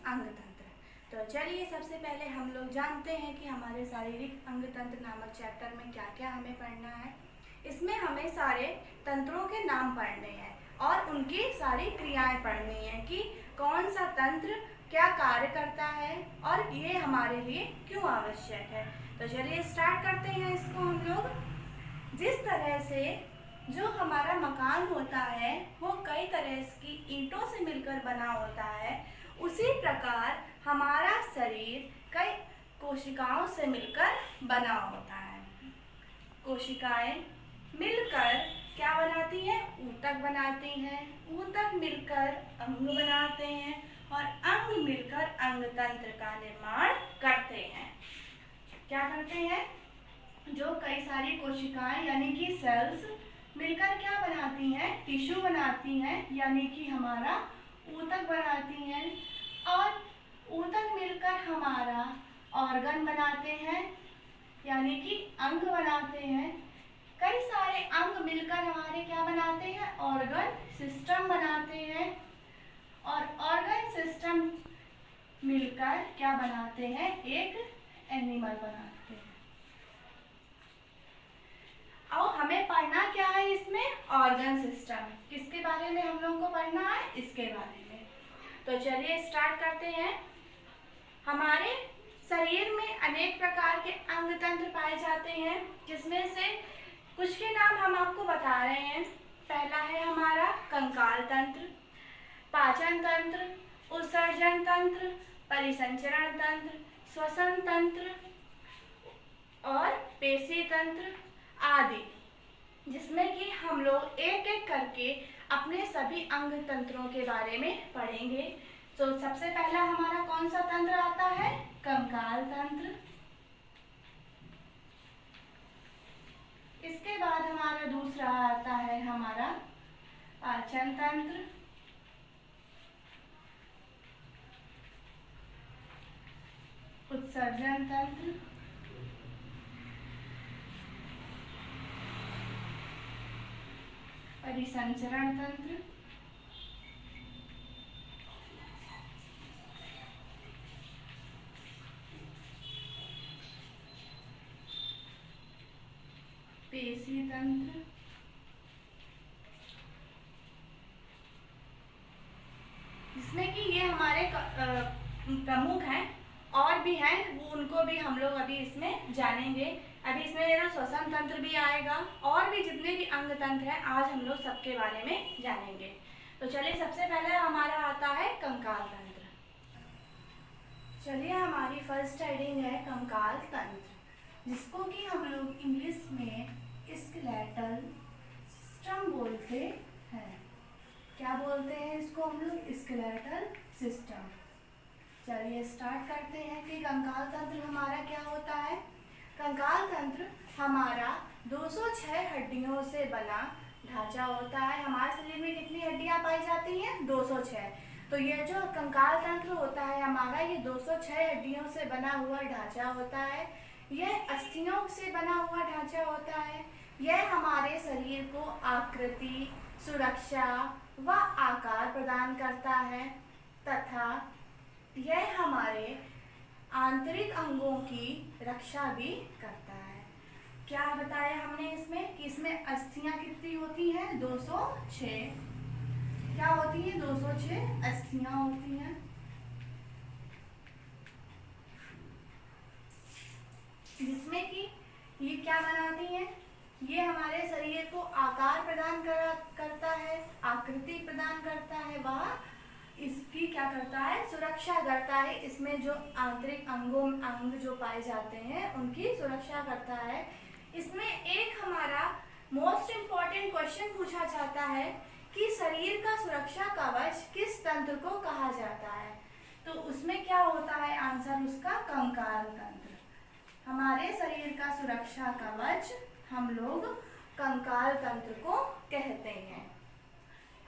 अंग तंत्र। तो चलिए सबसे पहले हम लोग जानते हैं कि हमारे शारीरिक अंग तंत्र नामक चैप्टर में क्या क्या हमें पढ़ना है। इसमें हमें सारे तंत्रों के नाम पढ़ने हैं और उनकी सारी क्रियाएं पढ़नी है कि कौन सा तंत्र क्या कार्य करता है और ये हमारे लिए क्यों आवश्यक है। तो चलिए स्टार्ट करते हैं इसको हम लोग। जिस तरह से जो हमारा मकान होता है वो कई तरह की ईंटों से मिलकर बना होता है, उसी प्रकार हमारा शरीर कई कोशिकाओं से मिलकर बना होता है। कोशिकाएं मिलकर क्या बनाती हैं? ऊतक बनाती हैं, ऊतक मिलकर अंग बनाते हैं और अंग मिलकर अंग तंत्र का निर्माण करते हैं। क्या करते हैं? जो कई सारी कोशिकाएं यानी कि सेल्स मिलकर क्या बनाती हैं? टिश्यू बनाती हैं यानी कि हमारा ऊतक बनाती हैं और ऊतक मिलकर हमारा ऑर्गन बनाते हैं यानी कि अंग बनाते हैं। कई सारे अंग मिलकर हमारे क्या बनाते हैं? ऑर्गन सिस्टम बनाते हैं और ऑर्गन सिस्टम मिलकर क्या बनाते हैं? एक एनिमल बनाते हैं। और हमें पढ़ना क्या है इसमें? Organ system. किसके बारे में हम लोगों को पढ़ना है? इसके बारे में। तो चलिए स्टार्ट करते हैं। हमारे शरीर में अनेक प्रकार के अंग तंत्र पाए जाते हैं, जिसमें से कुछ के नाम हम आपको बता रहे हैं। पहला है हमारा कंकाल तंत्र, पाचन तंत्र, उत्सर्जन तंत्र, परिसंचरण तंत्र, श्वसन तंत्र और पेशी तंत्र आदि, जिसमें कि हम लोग एक एक करके अपने सभी अंग तंत्रों के बारे में पढ़ेंगे। तो सबसे पहला हमारा कौन सा तंत्र आता है? कंकाल तंत्र। इसके बाद हमारा दूसरा आता है हमारा पाचन तंत्र, उत्सर्जन तंत्र, परिसंचरण तंत्र, पेशी तंत्र, जिसमें कि ये हमारे प्रमुख हैं और भी हैं, वो उनको भी हम लोग अभी इसमें जानेंगे। अभी इसमें मेरा श्वसन तंत्र भी आएगा और भी जितने भी अंग तंत्र हैं आज हम लोग सबके बारे में जानेंगे। तो चलिए सबसे पहले हमारा आता है कंकाल तंत्र। चलिए हमारी फर्स्ट हेडिंग है कंकाल तंत्र, जिसको कि हम लोग इंग्लिश में स्केलेटल सिस्टम बोलते हैं। क्या बोलते हैं इसको हम लोग? Skeletal system. चलिए स्टार्ट करते हैं कि कंकाल तंत्र हमारा क्या होता है। कंकाल तंत्र हमारा 206 हड्डियों से बना ढांचा होता है। हमारे शरीर में कितनी हड्डियां पाई जाती हैं? 206। तो ये जो कंकाल तंत्र होता है हमारा, ये 206 हड्डियों से बना हुआ ढांचा होता है। यह अस्थियों से बना हुआ ढांचा होता है। यह हमारे शरीर को आकृति, सुरक्षा व आकार प्रदान करता है तथा यह हमारे आंतरिक अंगों की रक्षा भी करता है। क्या बताया हमने इसमें कि इसमें अस्थियां कितनी होती हैं? 206। क्या होती है? 206 अस्थियां होती हैं, जिसमें कि ये क्या बनाती हैं? ये हमारे शरीर को आकार प्रदान करता है, आकृति प्रदान करता है, वह इसकी क्या करता है? सुरक्षा करता है। इसमें जो आंतरिक अंग जो पाए जाते हैं उनकी सुरक्षा करता है। इसमें एक हमारा मोस्ट इम्पॉर्टेंट क्वेश्चन पूछा जाता है कि शरीर का सुरक्षा कवच किस तंत्र को कहा जाता है? तो उसमें क्या होता है आंसर उसका? कंकाल तंत्र। हमारे शरीर का सुरक्षा कवच हम लोग कंकाल तंत्र को कहते हैं।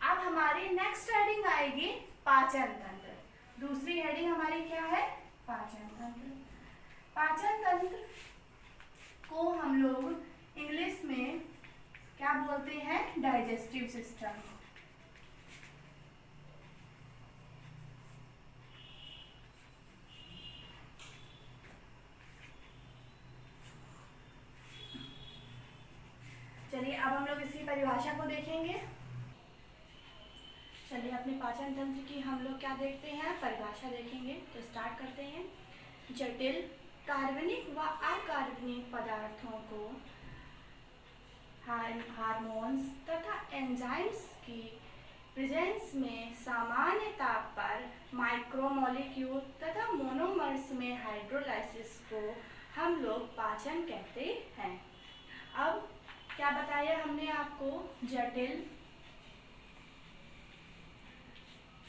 अब हमारी नेक्स्ट हेडिंग आएगी पाचन तंत्र। दूसरी हेडिंग हमारी क्या है? पाचन तंत्र। पाचन तंत्र को हम लोग इंग्लिश में क्या बोलते हैं? Digestive system. अब हम लोग इसकी परिभाषा को देखेंगे। चलिए अपने पाचन तंत्र की हम लोग क्या देखते हैं, परिभाषा देखेंगे। तो स्टार्ट करते हैं। जटिल कार्बनिक व अकार्बनिक पदार्थों को हार्मोन्स तथा एंजाइम्स की प्रेजेंस में सामान्य ताप पर माइक्रोमोलिक्यूल तथा मोनोमर्स में हाइड्रोलाइसिस को हम लोग पाचन कहते हैं। अब क्या बताया हमने आपको, जटिल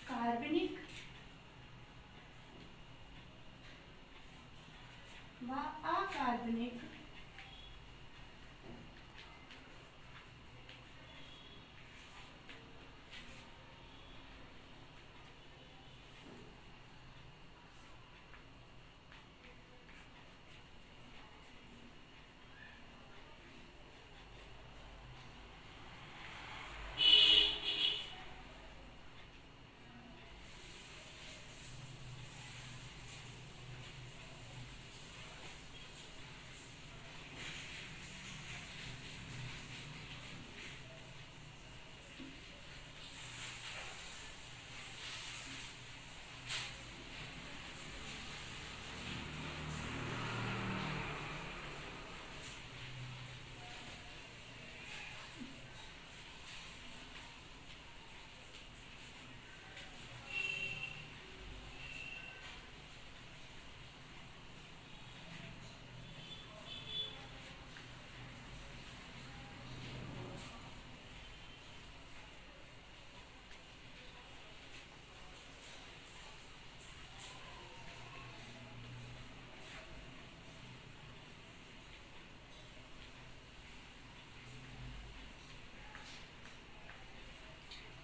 कार्बनिक व अकार्बनिक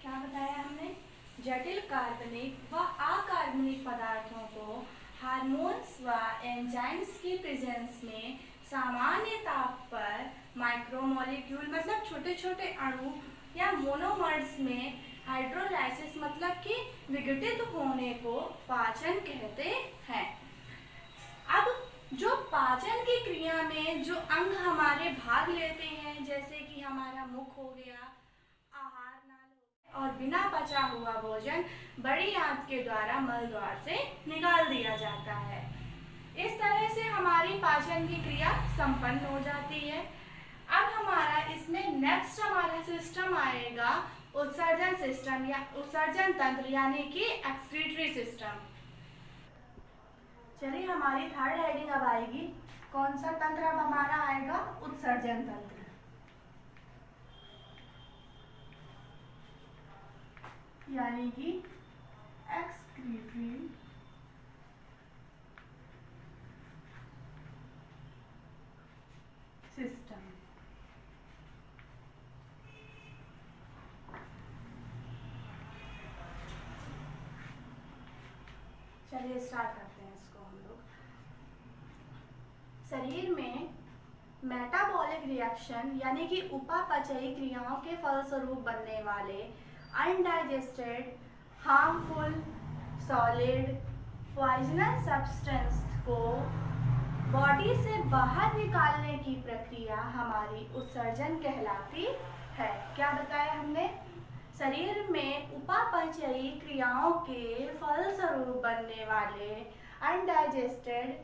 क्या बताया हमने, जटिल कार्बनिक व अकार्बनिक पदार्थों को हार्मोन्स व एंजाइम्स की प्रेजेंस में सामान्य ताप पर माइक्रोमोलिक्यूल मतलब छोटे छोटे अणु या मोनोमर्स में हाइड्रोलाइसिस मतलब कि विघटित होने को पाचन कहते हैं। अब जो पाचन की क्रिया में जो अंग हमारे भाग लेते हैं, जैसे कि हमारा मुख हो गया, आहार नाल और बिना पचा हुआ भोजन बड़ी आंत के द्वारा मल द्वार से निकाल दिया जाता है। इस तरह से हमारी पाचन की क्रिया संपन्न हो जाती है। अब हमारा इसमें नेक्स्ट हमारा सिस्टम आएगा उत्सर्जन सिस्टम या उत्सर्जन तंत्र यानी कि एक्सक्रीटरी सिस्टम। चलिए हमारी थर्ड हेडिंग अब आएगी, कौन सा तंत्र अब हमारा आएगा, उत्सर्जन तंत्र यानी कि एक्सक्रीटरी सिस्टम। चलिए स्टार्ट करते हैं इसको हम लोग। शरीर में मेटाबॉलिक रिएक्शन यानी कि उपापचयी क्रियाओं के फलस्वरूप बनने वाले undigested harmful solid poisonous substance को बॉडी से बाहर निकालने की प्रक्रिया हमारी उत्सर्जन कहलाती है। क्या बताया हमने, शरीर में उपापचयी क्रियाओं के फलस्वरूप बनने वाले undigested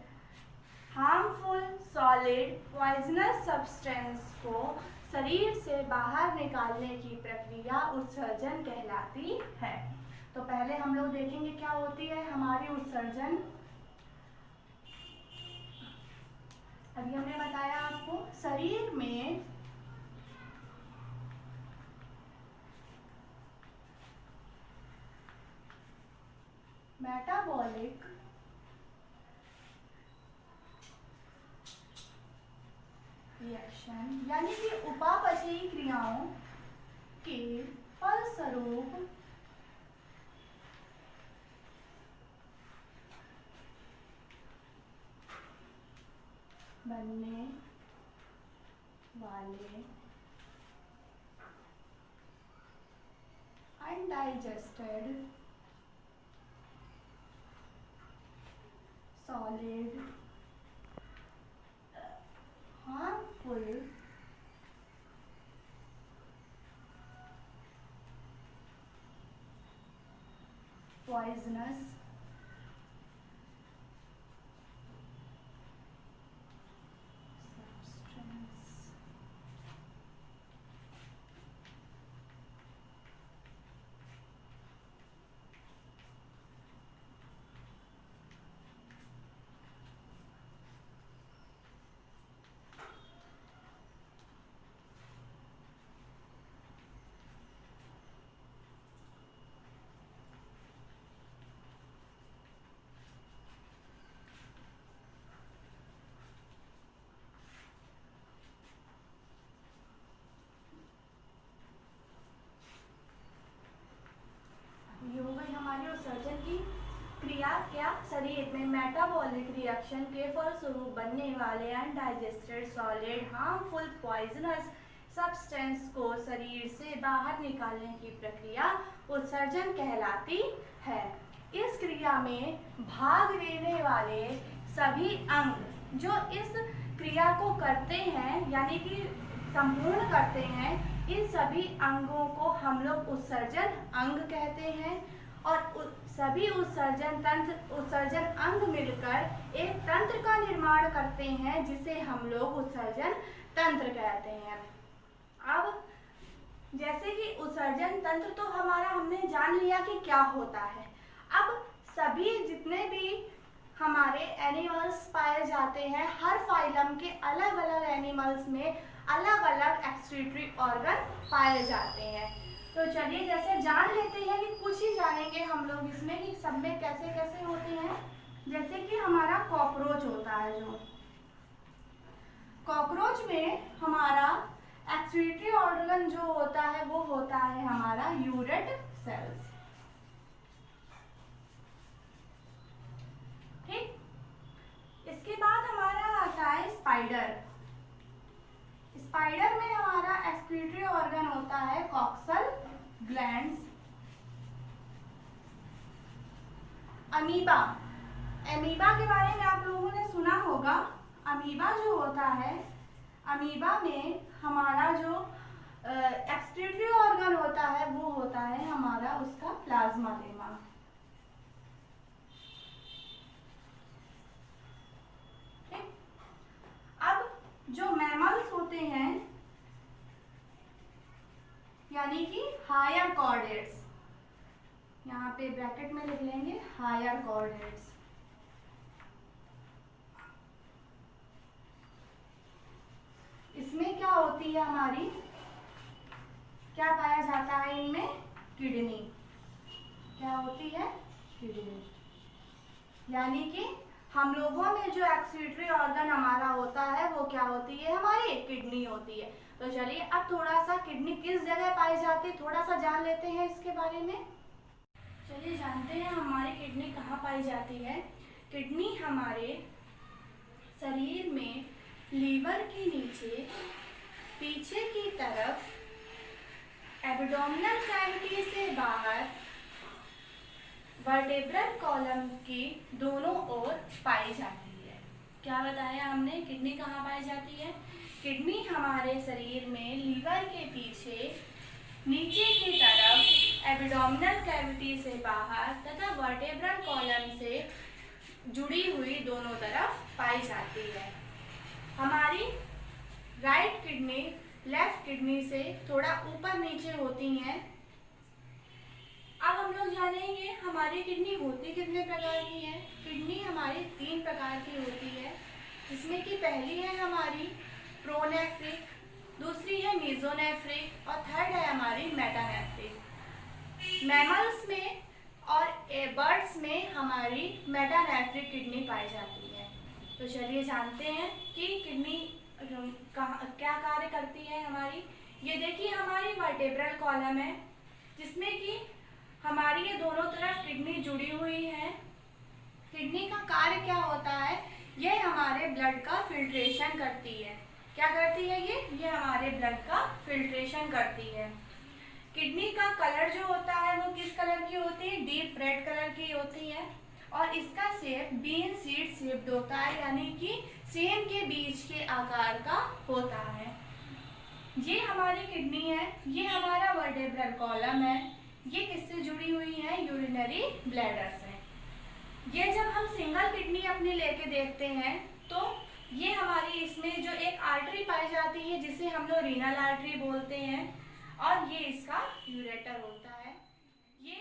harmful solid poisonous substance को शरीर से बाहर निकालने की प्रक्रिया उत्सर्जन कहलाती है। तो पहले हम लोग देखेंगे क्या होती है हमारी उत्सर्जन। अभी हमने बताया आपको, शरीर में मेटाबॉलिक रिएक्शन यानी कि उपापचयी क्रियाओं के फलस्वरूप बनने वाले अनडाइजेस्टेड सॉलिड हार्मफुल पॉइजनस उत्सर्जन की क्रिया क्या शरीर में मेटाबॉलिक रिएक्शन के फलस्वरूप बनने वाले undigested solid harmful poisonous substance को शरीर से बाहर निकालने की प्रक्रिया उत्सर्जन कहलाती है। इस क्रिया में भाग लेने वाले सभी अंग जो इस क्रिया को करते हैं यानी कि संपूर्ण करते हैं, इन सभी अंगों को हम लोग उत्सर्जन अंग कहते हैं और सभी उत्सर्जन अंग मिलकर एक तंत्र का निर्माण करते हैं जिसे हम लोग उत्सर्जन तंत्र कहते हैं। अब जैसे कि उत्सर्जन तंत्र तो हमारा हमने जान लिया कि क्या होता है। अब सभी जितने भी हमारे एनिमल्स पाए जाते हैं, हर फाइलम के अलग अलग एनिमल्स में अलग अलग एक्सक्रीटरी ऑर्गन पाए जाते हैं। तो चलिए जैसे जान लेते हैं कि कुछ ही जानेंगे हम लोग इसमें कि सब में कैसे कैसे होते हैं। जैसे कि हमारा कॉकरोच होता है, जो कॉकरोच में हमारा एक्सक्रीटरी ऑर्गन जो होता है वो होता है हमारा यूरेट सेल्स। ठीक, इसके बाद हमारा आता है स्पाइडर। स्पाइडर में हमारा एक्सक्रीटरी ऑर्गन होता है कॉक्सल ग्लैंड्स। अमीबा, अमीबा के बारे में आप लोगों ने सुना होगा। अमीबा जो होता है, अमीबा में हमारा जो एक्सक्रीटरी ऑर्गन होता है वो होता है हमारा उसका प्लाज्मा लेमा। ठीक, अब जो मैमल्स होते हैं यानी कि हायर कॉर्डेट्स, यहाँ पे ब्रैकेट में लिख लेंगे हायर कॉर्डेट्स। इसमें क्या होती है हमारी, क्या पाया जाता है इनमें, किडनी। क्या होती है, किडनी। यानी कि हम लोगों में जो एक्सक्रीटरी ऑर्गन हमारा होता है वो क्या होती है, हमारी किडनी होती है। तो चलिए अब थोड़ा सा किडनी किस जगह पाई जाती है थोड़ा सा जान लेते हैं इसके बारे में। चलिए जानते हैं हमारी किडनी कहाँ पाई जाती है। किडनी हमारे शरीर में लीवर के नीचे पीछे की तरफ एब्डोमिनल कैविटी से बाहर वर्टेब्रल कॉलम की दोनों ओर पाई जाती है। क्या बताया हमने, किडनी कहाँ पाई जाती है। किडनी हमारे शरीर में लीवर के पीछे नीचे की तरफ एब्डोमिनल कैविटी से बाहर तथा वर्टेब्रल कॉलम से जुड़ी हुई दोनों तरफ पाई जाती है। हमारी राइट किडनी लेफ्ट किडनी से थोड़ा ऊपर नीचे होती हैं। अब हम लोग जानेंगे हमारी किडनी होती कितने प्रकार की है। किडनी हमारी 3 प्रकार की होती है, जिसमें कि पहली है हमारी प्रोनेफ्रिक, दूसरी है मीजोनेफ्रिक और थर्ड है हमारी मेटानेफ्रिक। मैमल्स में और बर्ड्स में हमारी मेटानेफ्रिक किडनी पाई जाती है। तो चलिए जानते हैं कि किडनी क्या कार्य करती है हमारी। ये देखिए हमारी वर्टेब्रल कॉलम है जिसमें कि हमारी ये दोनों तरफ किडनी जुड़ी हुई है। किडनी का कार्य क्या होता है, ये हमारे ब्लड का फिल्ट्रेशन करती है। क्या करती है ये हमारे ब्लड का फिल्ट्रेशन करती है। किडनी का कलर जो होता है वो किस कलर की होती है, डीप रेड कलर की होती है और इसका शेप बीन सीड शेप्ड होता है, यानी कि सेम के बीज के आकार का होता है। ये हमारी किडनी है, ये हमारा वर्टेब्रल कॉलम है, ये किससे जुड़ी हुई है? यूरिनरी ब्लैडर से। ये जब हम सिंगल किडनी अपने लेके देखते हैं तो ये हमारी इसमें जो एक आर्टरी पाई जाती है जिसे हम लोग रीनल आर्टरी बोलते हैं, और ये इसका यूरेटर होता है। ये